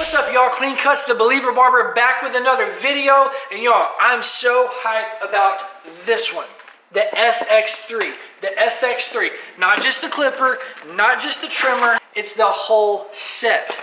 What's up, y'all? Clean Cuts, the Believer Barber, back with another video. And y'all, I'm so hyped about this one, the FX3. The FX3, not just the clipper, not just the trimmer, it's the whole set.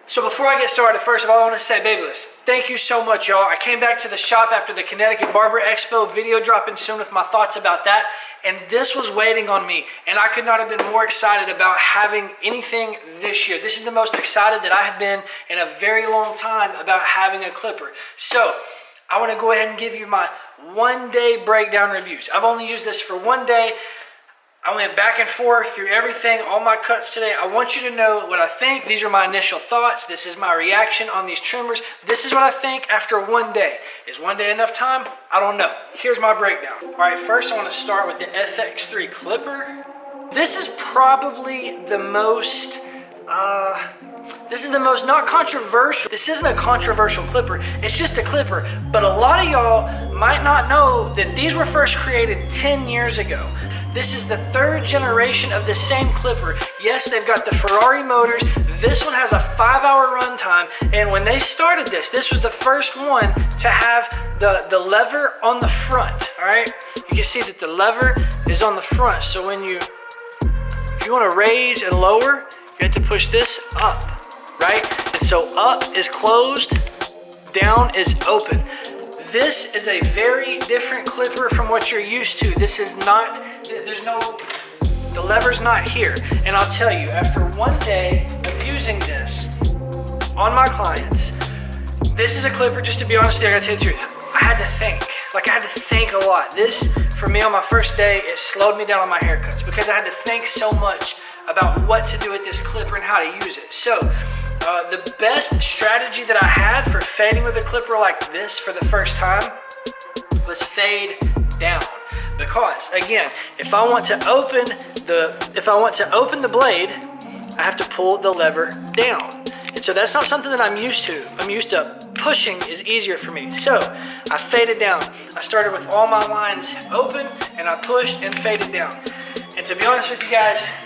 So before I get started, first of all, I want to say, Babyliss, thank you so much, y'all. I came back to the shop after the Connecticut Barber Expo, video dropping soon with my thoughts about that. And this was waiting on me, and I could not have been more excited about having anything this year. This is the most excited that I have been in a very long time about having a clipper. So I want to go ahead and give you my one-day breakdown reviews. I've only used this for one day. I went back and forth through everything, all my cuts today. I want you to know what I think. These are my initial thoughts. This is my reaction on these trimmers. This is what I think after one day. Is one day enough time? I don't know. Here's my breakdown. All right, first I want to start with the FX3 clipper. This is probably the most, not controversial. This isn't a controversial clipper. It's just a clipper. But a lot of y'all might not know that these were first created 10 years ago. This is the third generation of the same clipper. Yes, they've got the Ferrari motors. This one has a 5-hour runtime. And when they started this was the first one to have the lever on the front, all right? You can see that the lever is on the front. So if you want to raise and lower, you have to push this up, right? And so up is closed, down is open. This is a very different clipper from what you're used to. This is not, the lever's not here. And I'll tell you, after one day of using this on my clients, this is a clipper, just to be honest with you, I gotta tell you the truth, I had to think. I had to think a lot. This, for me on my first day, it slowed me down on my haircuts because I had to think so much about what to do with this clipper and how to use it. So, the best strategy that I had for fading with a clipper like this for the first time was fade down. Because again, if I want to open the blade, I have to pull the lever down. And so that's not something that I'm used to. I'm used to pushing is easier for me. So I faded down. I started with all my lines open and I pushed and faded down. And to be honest with you guys,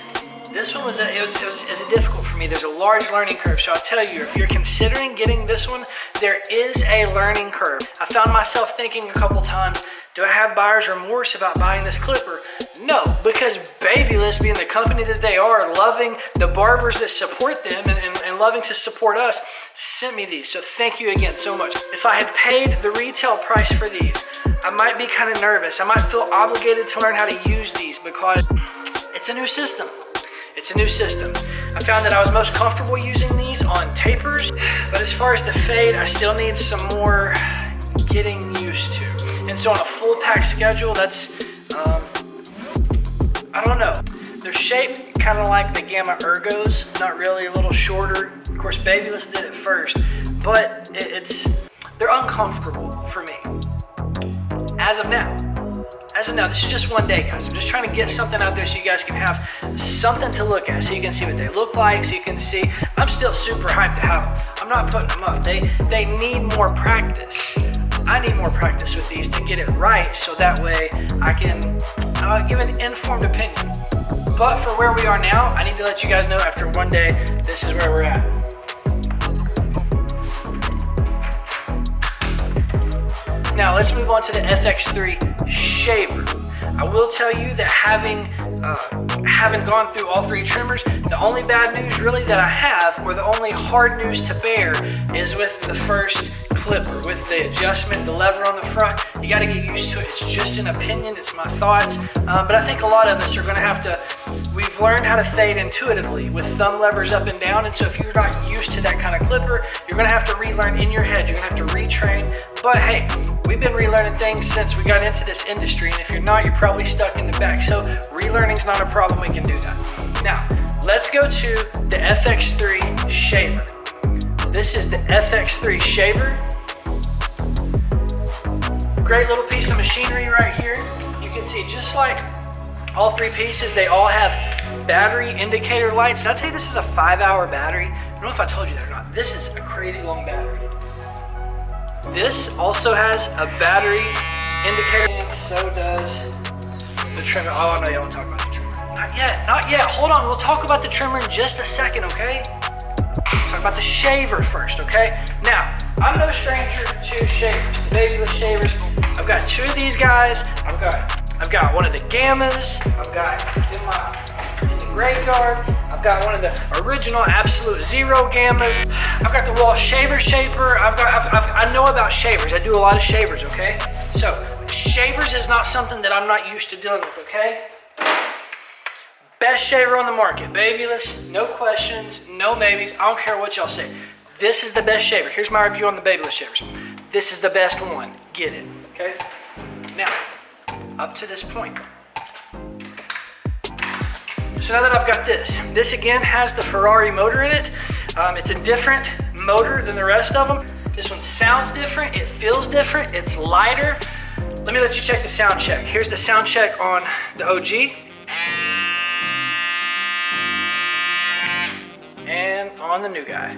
this one was difficult for me. There's a large learning curve. So I'll tell you, if you're considering getting this one, there is a learning curve. I found myself thinking a couple times, do I have buyer's remorse about buying this clipper? No, because Babyliss, being the company that they are, loving the barbers that support them and loving to support us, sent me these. So thank you again so much. If I had paid the retail price for these, I might be kind of nervous. I might feel obligated to learn how to use these because it's a new system. It's a new system. I found that I was most comfortable using these on tapers, but as far as the fade, I still need some more getting used to. And so on a full pack schedule, that's, I don't know. They're shaped kind of like the Gamma Ergos, not really, a little shorter. Of course, Babyliss did it first, but they're uncomfortable for me. As of now, this is just one day, guys. I'm just trying to get something out there so you guys can have something to look at, so you can see what they look like, so you can see. I'm still super hyped to have them. I'm not putting them up. They need more practice. I need more practice with these to get it right, so that way I can give an informed opinion. But for where we are now, I need to let you guys know after one day, this is where we're at. Now let's move on to the FX3 shaver. I will tell you that having gone through all three trimmers, the only bad news really that I have, or the only hard news to bear, is with the first clipper, with the adjustment, the lever on the front. You got to get used to it. It's just an opinion, it's my thoughts, but I think a lot of us are going to have to, we've learned how to fade intuitively with thumb levers up and down, and so if you're not used to that kind of clipper, you're going to have to relearn in your head, you're going to have to retrain. But hey, we've been relearning things since we got into this industry, and if you're not, you're probably stuck in the back. So relearning's not a problem, we can do that. Now, let's go to the FX3 shaver. This is the FX3 shaver. Great little piece of machinery right here. You can see just like all three pieces, they all have battery indicator lights. Did I tell you this is a 5-hour battery? I don't know if I told you that or not. This is a crazy long battery. This also has a battery indicator, and so does the trimmer. Oh no, y'all don't talk about the trimmer. Not yet, not yet. Hold on, we'll talk about the trimmer in just a second, okay? Talk about the shaver first, okay? Now, I'm no stranger to shavers, to Babyliss shavers. I've got two of these guys. I've got one of the Gammas. I've got in the graveyard. I've got one of the original Absolute Zero Gammas. I've got the Wall Shaver Shaper. I know about shavers. I do a lot of shavers, okay? So, shavers is not something that I'm not used to dealing with, okay? Best shaver on the market, Babyliss, no questions, no maybes. I don't care what y'all say. This is the best shaver. Here's my review on the Babyliss shavers. This is the best one. Get it, okay? Now, up to this point. So now that I've got this again has the Ferrari motor in it. It's a different motor than the rest of them. This one sounds different, it feels different, it's lighter. Let me let you check the sound check. Here's the sound check on the OG. And on the new guy.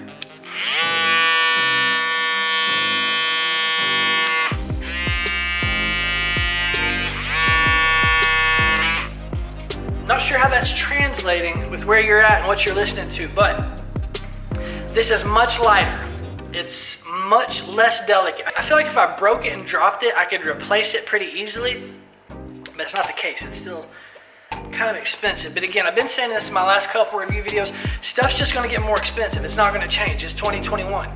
Not sure how that's translating with where you're at and what you're listening to, but this is much lighter. It's much less delicate. I feel like if I broke it and dropped it, I could replace it pretty easily, but it's not the case. It's still kind of expensive. But again, I've been saying this in my last couple review videos, stuff's just gonna get more expensive. It's not gonna change, it's 2021.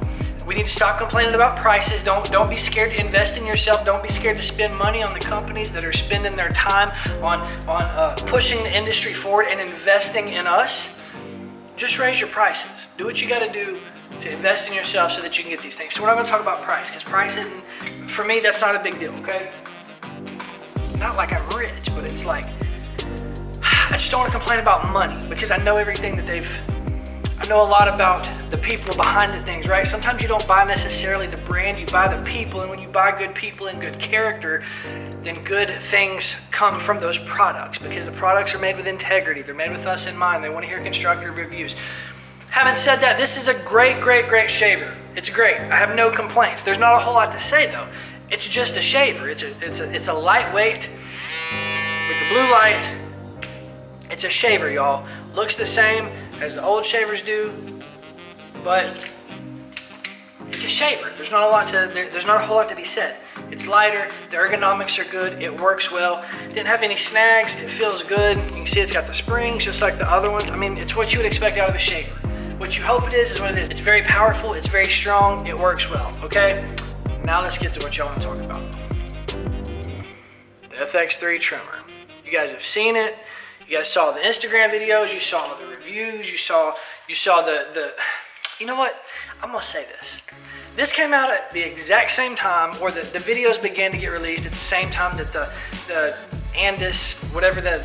We need to stop complaining about prices. Don't be scared to invest in yourself. Don't be scared to spend money on the companies that are spending their time on pushing the industry forward and investing in us. Just raise your prices. Do what you gotta do to invest in yourself so that you can get these things. So we're not gonna talk about price, because price isn't, for me, that's not a big deal, okay? Not like I'm rich, but it's like, I just don't want to complain about money, because I know everything that I know a lot about the people behind the things, right? Sometimes you don't buy necessarily the brand, you buy the people, and when you buy good people and good character, then good things come from those products, because the products are made with integrity, they're made with us in mind, they want to hear constructive reviews. Having said that, this is a great, great, great shaver. It's great, I have no complaints. There's not a whole lot to say though. It's just a shaver, it's a lightweight with the blue light. It's a shaver, y'all. Looks the same as the old shavers do, but it's a shaver. There's not a whole lot to be said. It's lighter, the ergonomics are good, it works well. Didn't have any snags, it feels good. You can see it's got the springs just like the other ones. I mean, it's what you would expect out of a shaver. What you hope it is what it is. It's very powerful, it's very strong, it works well, okay? Now let's get to what y'all want to talk about. The FX3 trimmer. You guys have seen it. You guys saw the Instagram videos, you saw the reviews, you saw the you know what? I'm gonna say this. This came out at the exact same time, or the videos began to get released at the same time that the Andis, whatever the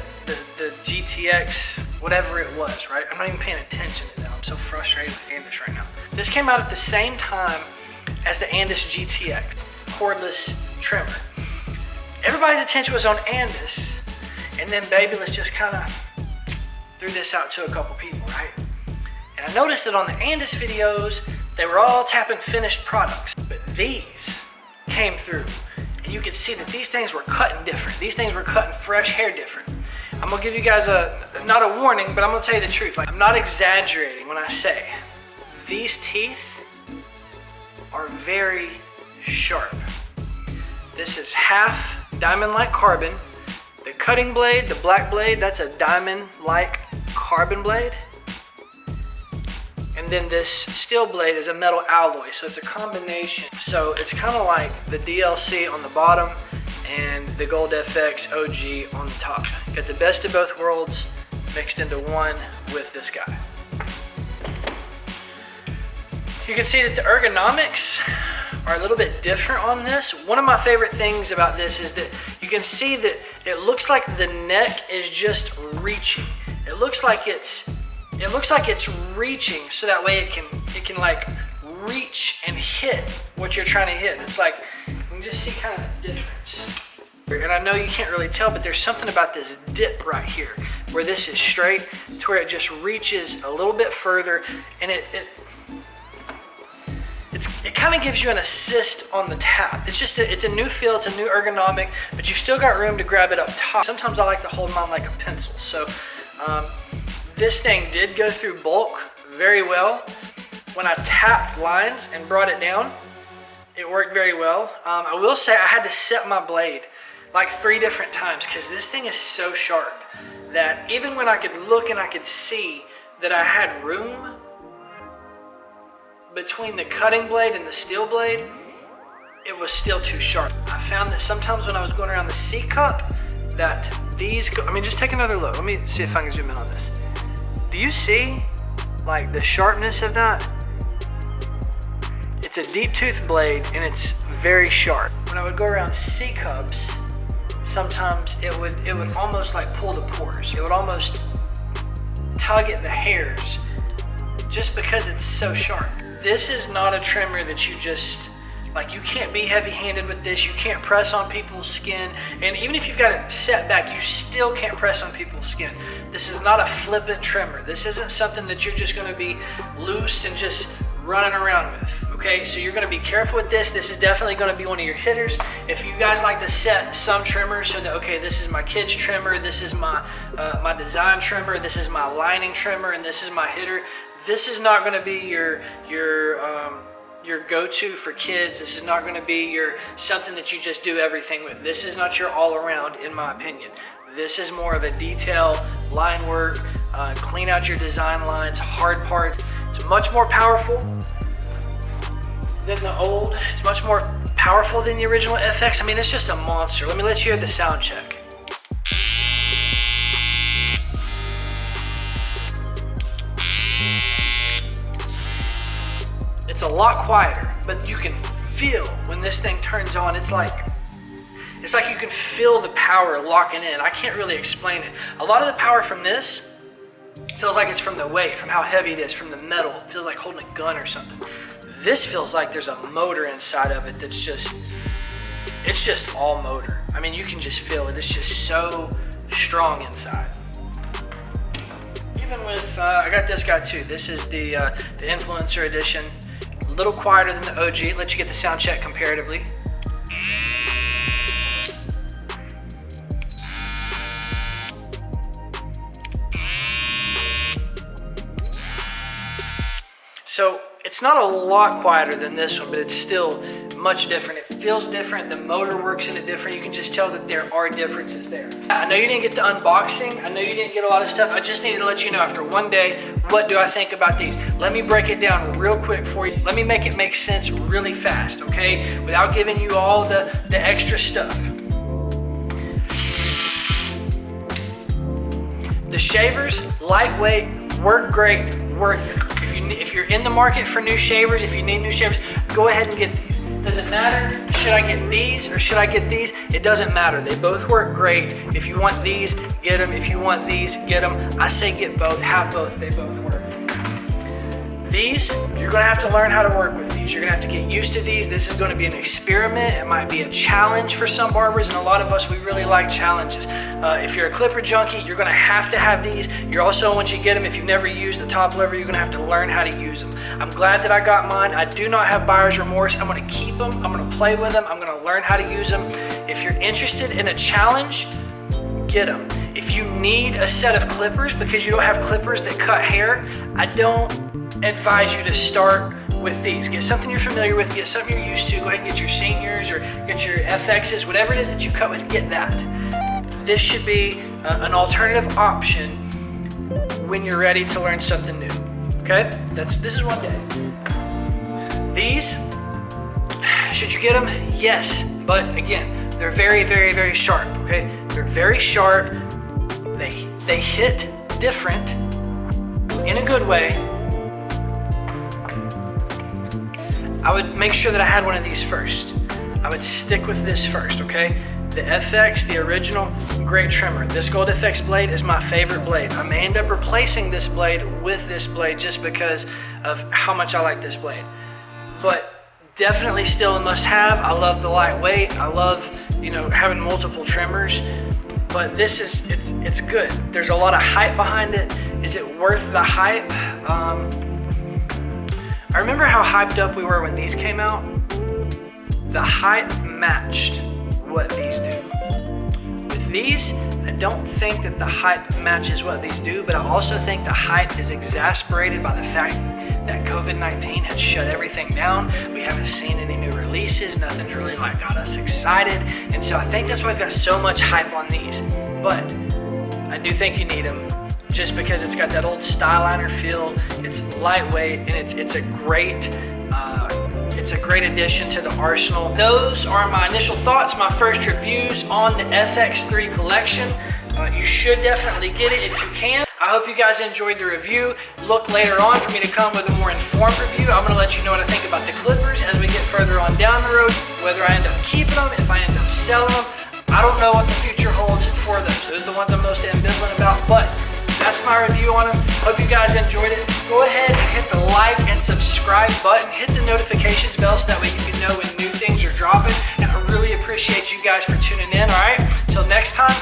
GTX, whatever it was, right? I'm not even paying attention to that. I'm so frustrated with Andis right now. This came out at the same time as the Andis GTX, cordless trimmer. Everybody's attention was on Andis, and then Babyliss just kind of threw this out to a couple people, right? And I noticed that on the Andis videos, they were all tapping finished products, but these came through, and you could see that these things were cutting different. These things were cutting fresh hair different. I'm gonna give you guys not a warning, but I'm gonna tell you the truth. Like, I'm not exaggerating when I say these teeth are very sharp. This is half diamond-like carbon. The cutting blade, the black blade, that's a diamond-like carbon blade. And then this steel blade is a metal alloy, so it's a combination. So it's kind of like the DLC on the bottom and the Gold FX OG on the top. Got the best of both worlds mixed into one with this guy. You can see that the ergonomics are a little bit different on this. One of my favorite things about this is that you can see that it looks like the neck is just reaching. It looks like it's reaching, so that way it can like reach and hit what you're trying to hit. It's like, you can just see kind of the difference. And I know you can't really tell, but there's something about this dip right here, where this is straight to where it just reaches a little bit further, and it kind of gives you an assist on the tap. It's a new feel, it's a new ergonomic, but you've still got room to grab it up top. Sometimes I like to hold mine like a pencil. So this thing did go through bulk very well. when I tapped lines and brought it down, it worked very well. I will say I had to set my blade like 3 different times because this thing is so sharp that even when I could look and I could see that I had room between the cutting blade and the steel blade, it was still too sharp. I found that sometimes when I was going around the C cup, that these, I mean, just take another look. Let me see if I can zoom in on this. Do you see like the sharpness of that? It's a deep tooth blade and it's very sharp. When I would go around C cups, sometimes it would almost like pull the pores. It would almost tug at the hairs just because it's so sharp. This is not a trimmer that you just, like, you can't be heavy-handed with this. You can't press on people's skin. And even if you've got it set back, you still can't press on people's skin. This is not a flippant trimmer. This isn't something that you're just gonna be loose and just running around with, okay? So you're gonna be careful with this. This is definitely gonna be one of your hitters. If you guys like to set some trimmers so that, okay, this is my kids trimmer, this is my my design trimmer, this is my lining trimmer, and this is my hitter, this is not gonna be your go-to for kids. This is not gonna be your something that you just do everything with. This is not your all-around, in my opinion. This is more of a detail, line work, clean out your design lines, hard part. It's much more powerful than the old. It's much more powerful than the original FX. I mean, it's just a monster. Let me let you hear the sound check. It's a lot quieter, but you can feel when this thing turns on, it's like you can feel the power locking in. I can't really explain it. A lot of the power from this feels like it's from the weight, from how heavy it is, from the metal. It feels like holding a gun or something. This feels like there's a motor inside of it that's just, it's just all motor. I mean, you can just feel it. It's just so strong inside. Even with, I got this guy too. This is the Influencer Edition. A little quieter than the OG. Let you get the sound check comparatively. So it's not a lot quieter than this one, but it's still much different. It feels different. The motor works in it different. You can just tell that there are differences there. I know you didn't get the unboxing. I know you didn't get a lot of stuff. I just needed to let you know after one day, what do I think about these? Let me break it down real quick for you. Let me make it make sense really fast, okay? Without giving you all the extra stuff. The shavers, lightweight, work great, worth it. If you're in the market for new shavers, if you need new shavers, go ahead and get these. Does it matter? Should I get these or should I get these? It doesn't matter. They both work great. If you want these, get them. If you want these, get them. I say get both, have both. They both work. These, you're gonna have to learn how to work with these. You're gonna have to get used to these. This is gonna be an experiment. It might be a challenge for some barbers, and a lot of us, we really like challenges. If you're a clipper junkie, you're gonna have to have these. You're also, once you get them, if you've never used the top lever, you're gonna have to learn how to use them. I'm glad that I got mine. I do not have buyer's remorse. I'm gonna keep them. I'm gonna play with them. I'm gonna learn how to use them. If you're interested in a challenge, get them. If you need a set of clippers because you don't have clippers that cut hair, I don't advise you to start with these. Get something you're familiar with, get something you're used to. Go ahead and get your seniors or get your FXs, whatever it is that you cut with, get that. This should be an alternative option when you're ready to learn something new, okay? This is one day. These, should you get them? Yes, but again, they're very, very, very sharp, okay? They're very sharp. They hit different in a good way. I would make sure that I had one of these first. I would stick with this first, okay? The FX, the original, great trimmer. This Gold FX blade is my favorite blade. I may end up replacing this blade with this blade just because of how much I like this blade. But definitely still a must-have. I love the lightweight. I love, you know, having multiple trimmers. But this is, it's good. There's a lot of hype behind it. Is it worth the hype? I remember how hyped up we were when these came out. The hype matched what these do. With these, I don't think that the hype matches what these do, but I also think the hype is exasperated by the fact that COVID-19 had shut everything down. We haven't seen any new releases. Nothing's really like got us excited. And so I think that's why we've got so much hype on these. But I do think you need them just because it's got that old Styliner feel. It's lightweight and it's a great addition to the arsenal. Those are my initial thoughts, my first reviews on the FX3 collection. You should definitely get it if you can. I hope you guys enjoyed the review. Look later on for me to come with a more informed review. I'm gonna let you know what I think about the clippers as we get further on down the road, whether I end up keeping them, if I end up selling them. I don't know what the future holds for them. So those are the ones I'm most ambivalent about, but that's my review on them. Hope you guys enjoyed it. Go ahead and hit the like and subscribe button. Hit the notifications bell so that way you can know when new things are dropping. And I really appreciate you guys for tuning in, all right? Until next time,